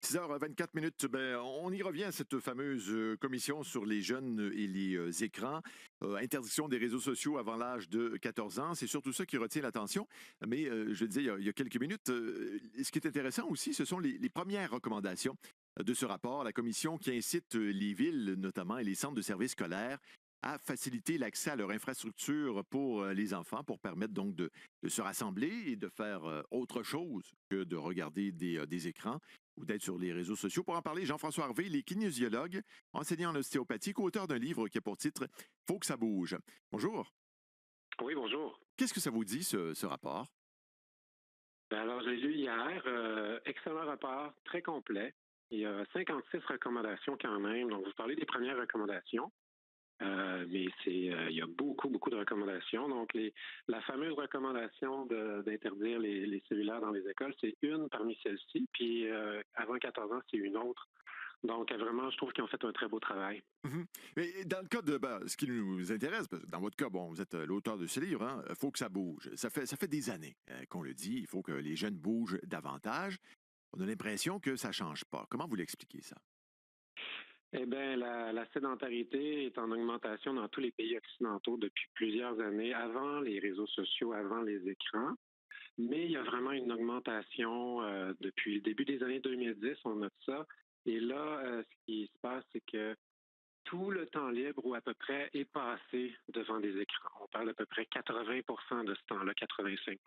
6h24. On y revient à cette fameuse commission sur les jeunes et les écrans. Interdiction des réseaux sociaux avant l'âge de 14 ans. C'est surtout ça qui retient l'attention. Mais je le disais il y a quelques minutes, ce qui est intéressant aussi, ce sont les premières recommandations de ce rapport. La commission qui incite les villes, notamment, et les centres de services scolaires à faciliter l'accès à leur infrastructure pour les enfants, pour permettre donc de se rassembler et de faire autre chose que de regarder des écrans ou d'être sur les réseaux sociaux. Pour en parler, Jean-François Harvey, il est kinésiologue, enseignant en ostéopathie, co-auteur d'un livre qui a pour titre Faut que ça bouge. Bonjour. Oui, bonjour. Qu'est-ce que ça vous dit, ce rapport? Alors, je l'ai lu hier. Excellent rapport, très complet. Il y a 56 recommandations quand même. Donc, vous parlez des premières recommandations, mais il y a beaucoup, beaucoup de recommandations. Donc, la fameuse recommandation d'interdire les cellulaires dans les écoles, c'est une parmi celles-ci. Puis, avant 14 ans, c'est une autre. Donc, vraiment, je trouve qu'ils ont fait un très beau travail. Mhm. Mais dans le cas de ce qui nous intéresse, parce que dans votre cas, bon, vous êtes l'auteur de ce livre, hein, faut que ça bouge. Ça fait des années qu'on le dit, il faut que les jeunes bougent davantage. On a l'impression que ça change pas. Comment vous l'expliquez, ça? Eh bien, la sédentarité est en augmentation dans tous les pays occidentaux depuis plusieurs années, avant les réseaux sociaux, avant les écrans. Mais il y a vraiment une augmentation depuis le début des années 2010, on note ça. Et là, ce qui se passe, c'est que tout le temps libre, ou à peu près, est passé devant des écrans. On parle à peu près 80 de ce temps-là, 85